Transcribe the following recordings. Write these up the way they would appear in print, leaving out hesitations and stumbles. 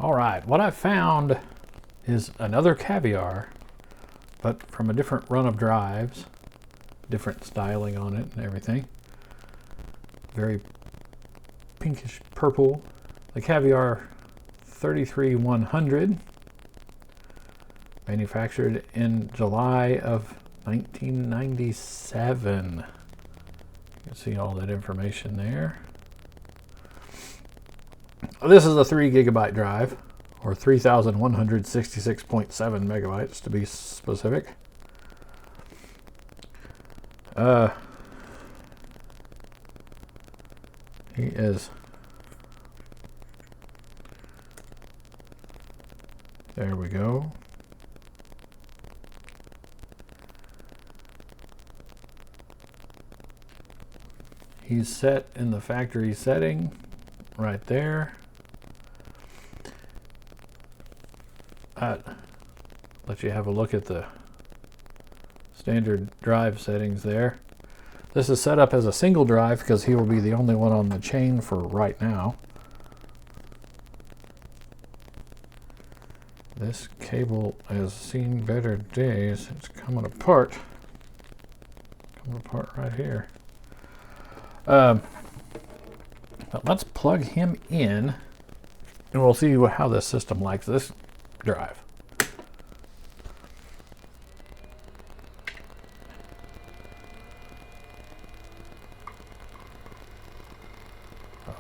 All right, what I found is another Caviar, but from a different run of drives, different styling on it and everything. Very pinkish purple. The Caviar 33100, manufactured in July of 1997. You can see all that information there. This is a 3 gigabyte drive, or 3,166.7 megabytes to be specific. He is, there we go. He's set in the factory setting right there. Let you have a look at the standard drive settings there. This is set up as a single drive because he will be the only one on the chain for right now. This cable has seen better days. It's coming apart. Coming apart right here. But let's plug him in and we'll see how this system likes this drive.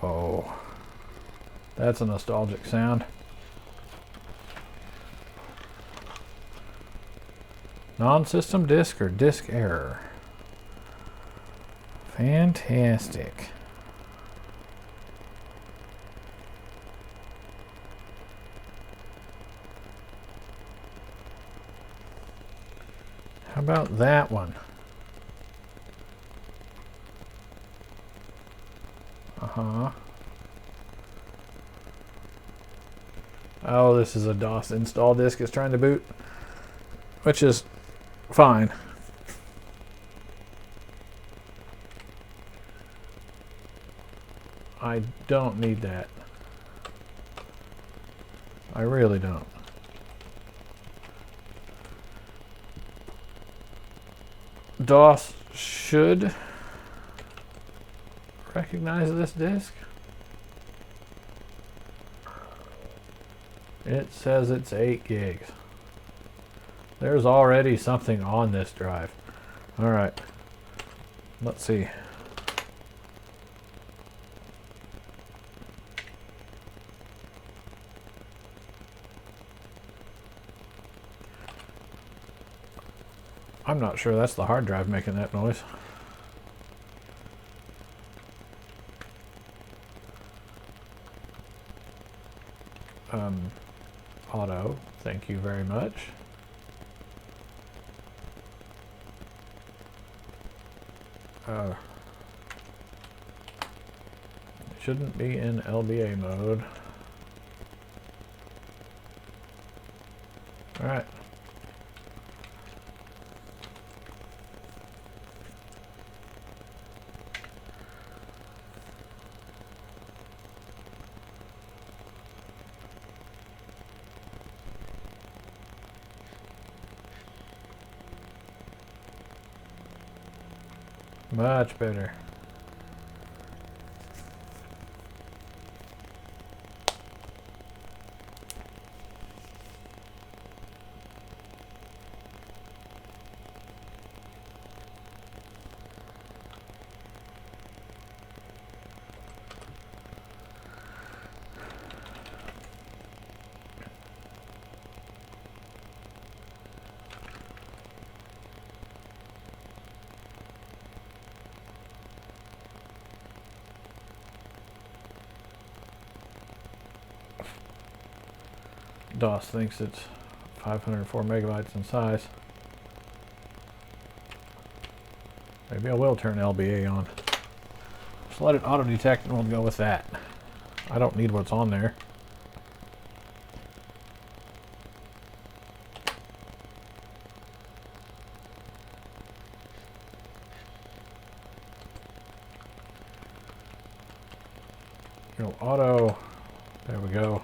Oh, that's a nostalgic sound. Non-system disk or disk error. Fantastic. How about that one? Oh, this is a DOS install disk it's trying to boot, which is fine. I don't need that. I really don't. DOS should recognize this disk. It says it's 8 gigs. There's already something on this drive. All right, let's see. I'm not sure that's the hard drive making that noise. Auto, thank you very much. It shouldn't be in LBA mode. All right. Much better. DOS thinks it's 504 megabytes in size. Maybe I will turn LBA on. Just let it auto detect and we'll go with that. I don't need what's on there. Auto, there we go.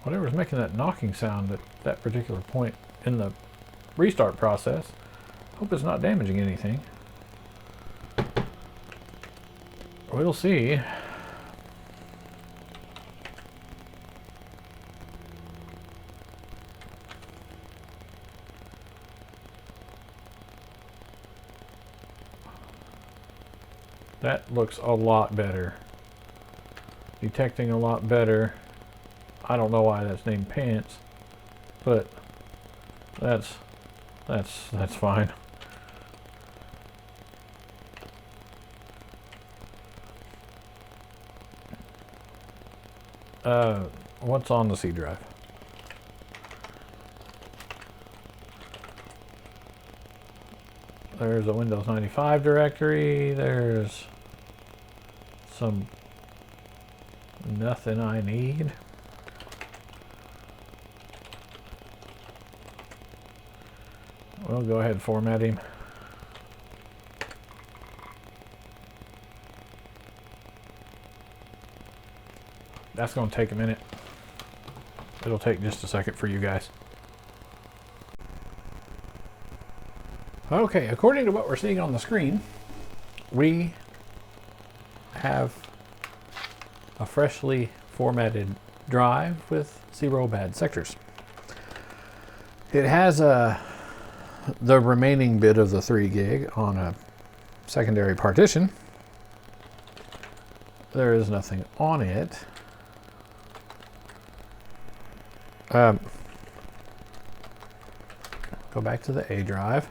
whatever's making that knocking sound at that particular point in the restart process, hope it's not damaging anything. We'll see. That looks a lot better. Detecting a lot better. I don't know why that's named pants, but that's fine. What's on the C drive? There's a Windows 95 directory. There's some nothing I need. We'll go ahead and format him. That's going to take a minute. It'll take just a second for you guys. Okay, according to what we're seeing on the screen, we have a freshly formatted drive with 0 bad sectors. It has the remaining bit of the 3 gig on a secondary partition. There is nothing on it. Go back to the A drive.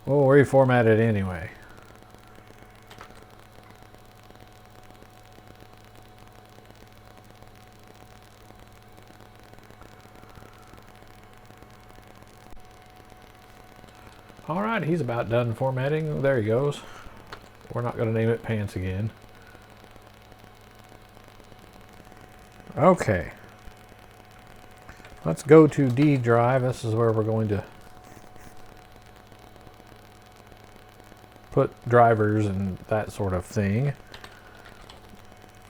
We'll reformat it anyway. All right, he's about done formatting. There he goes. We're not going to name it pants again. Okay. Let's go to D drive. This is where we're going to put drivers and that sort of thing.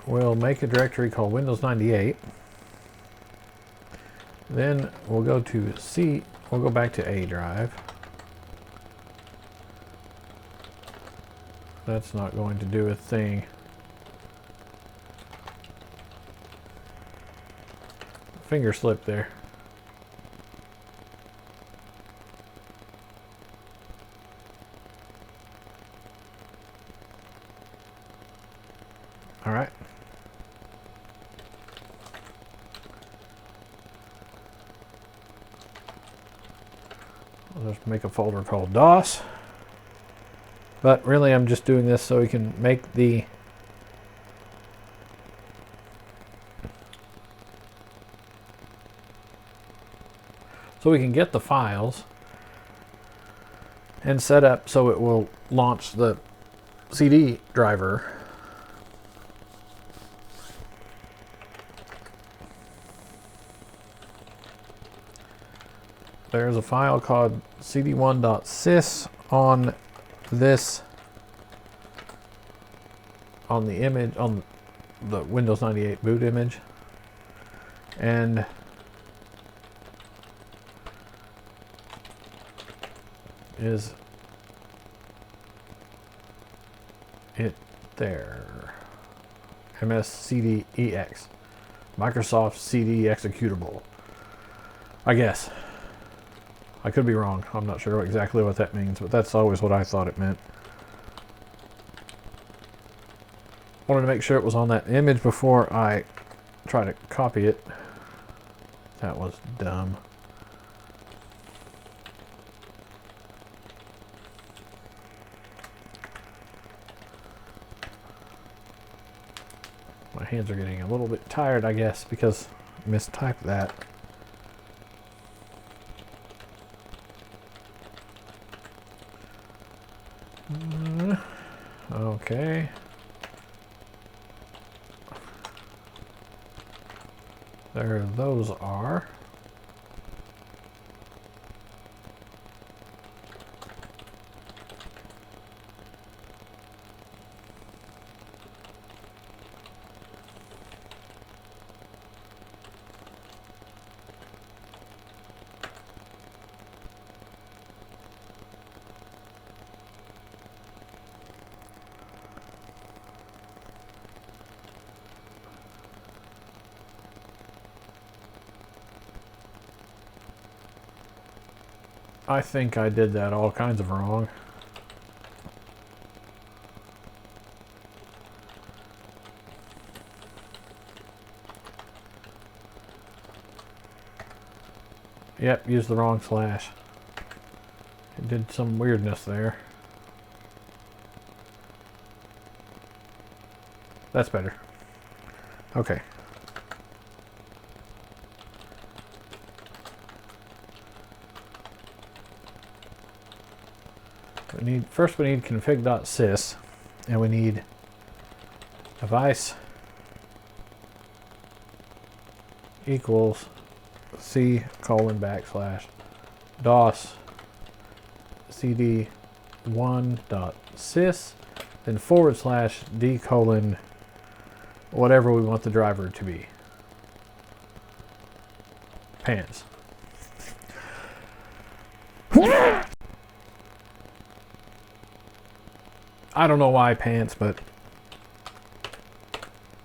We'll make a directory called Windows 98. Then we'll go to C. We'll go back to A drive. That's not going to do a thing. Finger slip there. All right. I'll just make a folder called DOS. But really I'm just doing this so we can make the get the files and set up so it will launch the CD driver. There's a file called cd1.sys on this, on the image, on the Windows 98 boot image, and is it there? MSCDEX, Microsoft CD executable. I guess. I could be wrong. I'm not sure exactly what that means, but that's always what I thought it meant. Wanted to make sure it was on that image before I try to copy it. That was dumb. My hands are getting a little bit tired, I guess, because I mistyped that. Okay. There those are. I think I did that all kinds of wrong. Yep, used the wrong slash. It did some weirdness there. That's better. Okay. First we need config.sys, and we need device equals c:/ DOS cd1.sys, then /d:/ whatever we want the driver to be. Pants. I don't know why pants, but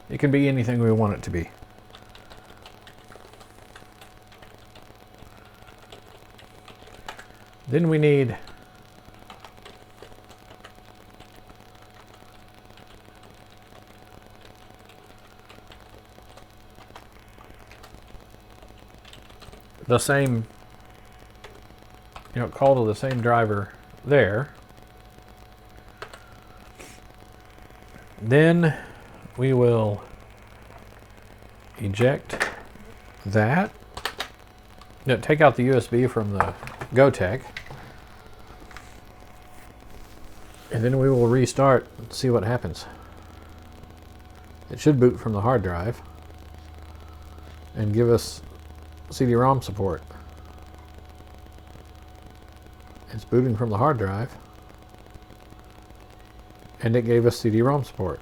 it can be anything we want it to be. Then we need the same, call to the same driver there. Then we will eject that. No, take out the USB from the GoTech. And then we will restart and see what happens. It should boot from the hard drive and give us CD-ROM support. It's booting from the hard drive, and it gave us CD-ROM support.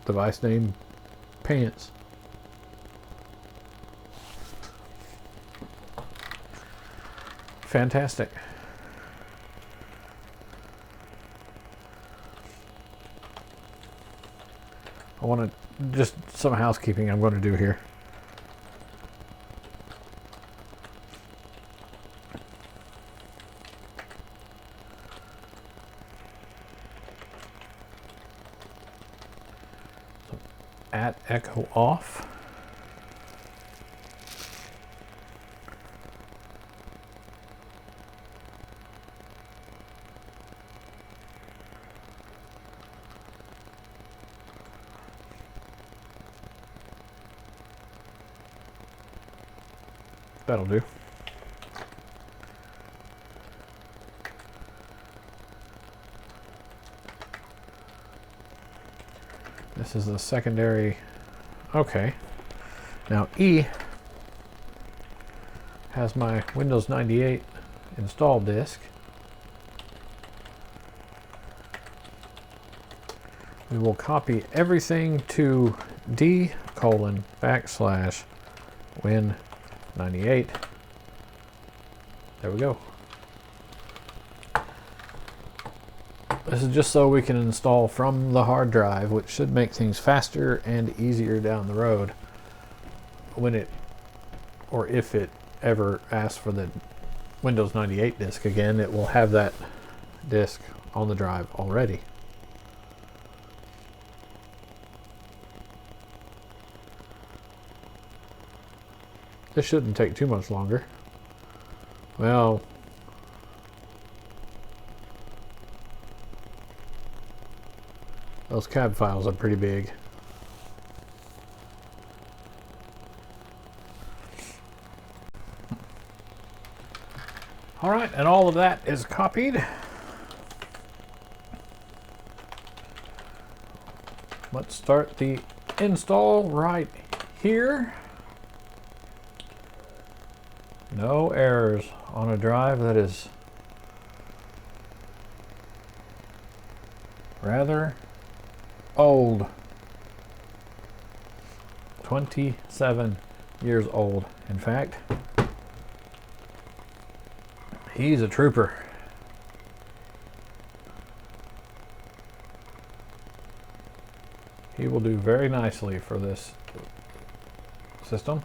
Device name Pants. Fantastic. I want to just some housekeeping I'm going to do here. So, at echo off. That'll do. This is the secondary. Okay. Now E has my Windows 98 install disk. We will copy everything to d:/win98. There we go. This is just so we can install from the hard drive, which should make things faster and easier down the road when it, or if it ever asks for the Windows 98 disk again. It will have that disk on the drive already. This shouldn't take too much longer. Well, those cab files are pretty big. All right, and all of that is copied. Let's start the install right here. No errors on a drive that is rather old. 27 years old. In fact, he's a trooper. He will do very nicely for this system.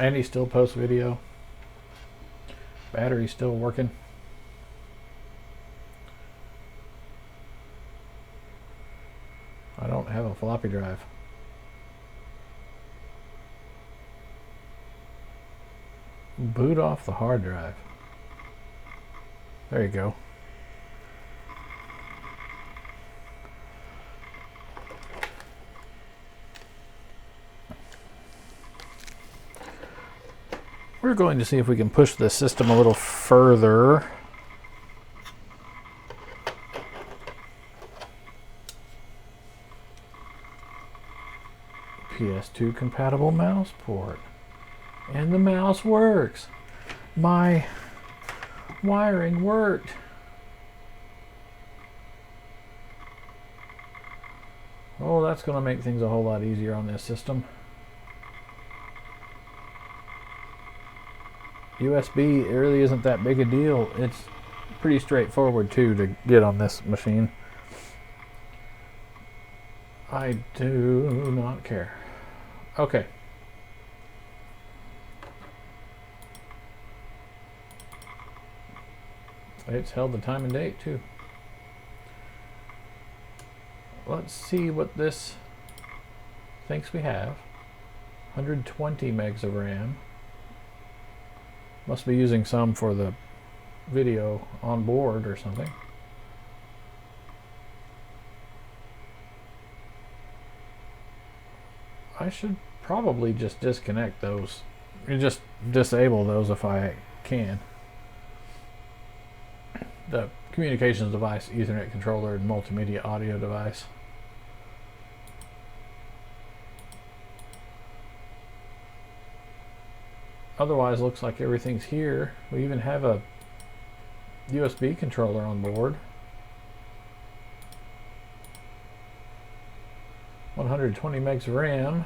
And he still posts video. Battery's still working. I don't have a floppy drive. Boot off the hard drive. There you go. We're going to see if we can push the system a little further. PS2 compatible mouse port. And the mouse works. My wiring worked. Oh, that's going to make things a whole lot easier on this system. USB, it really isn't that big a deal. It's pretty straightforward too to get on this machine. I do not care. Okay. It's held the time and date too. Let's see what this thinks we have. 120 megs of RAM. Must be using some for the video on board or something. I should probably just disconnect those. Just disable those if I can. The communications device, Ethernet controller, and multimedia audio device. Otherwise, looks like everything's here. We even have a USB controller on board. 120 megs of RAM.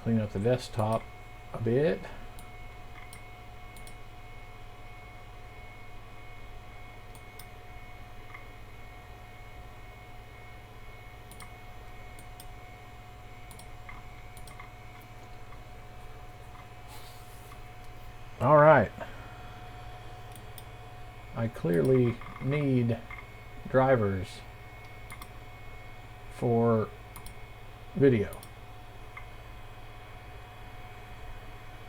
Clean up the desktop a bit. All right. I clearly need drivers for video,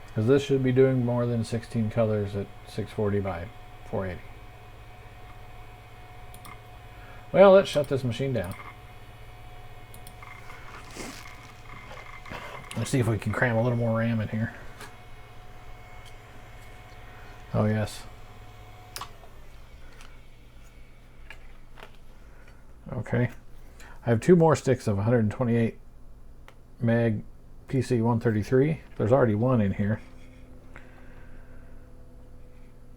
because this should be doing more than 16 colors at 640 by 480. Well, let's shut this machine down. Let's see if we can cram a little more RAM in here. Oh yes. Okay. I have two more sticks of 128 meg PC 133. There's already one in here.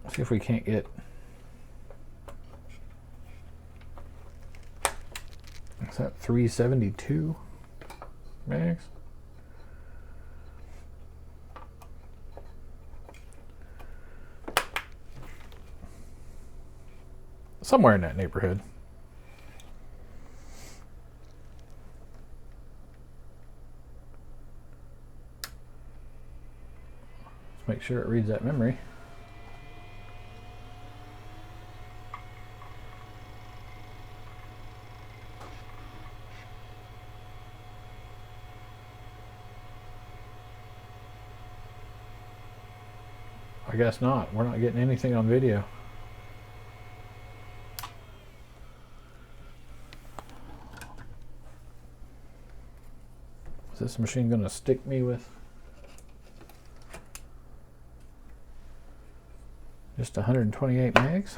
Let's see if we can't get... Is that 372 megs? Somewhere in that neighborhood. Let's make sure it reads that memory. I guess not. We're not getting anything on video. Is this machine going to stick me with just 128 megs?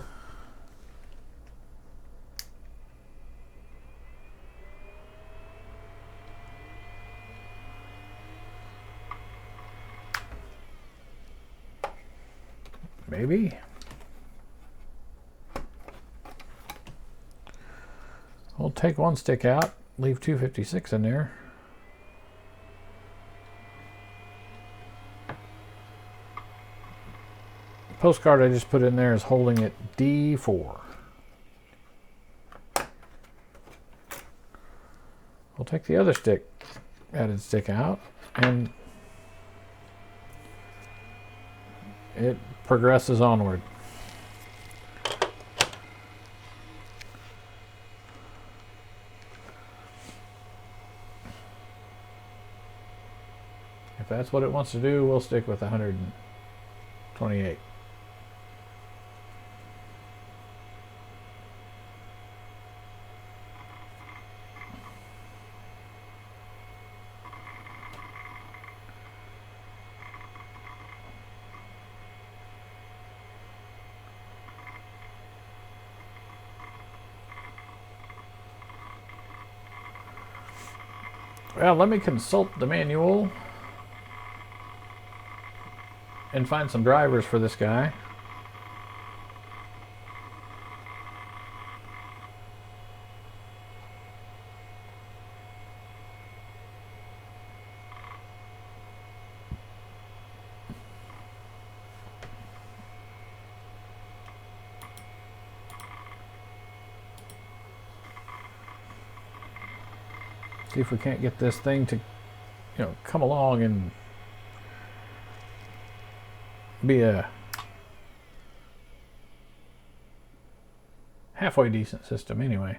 Maybe. We'll take one stick out, leave 256 in there. Postcard I just put in there is holding it D4. we'll take the other added stick out, and it progresses onward. If that's what it wants to do, we'll stick with 128. Well, let me consult the manual and find some drivers for this guy. See if we can't get this thing to, come along and be a halfway decent system anyway.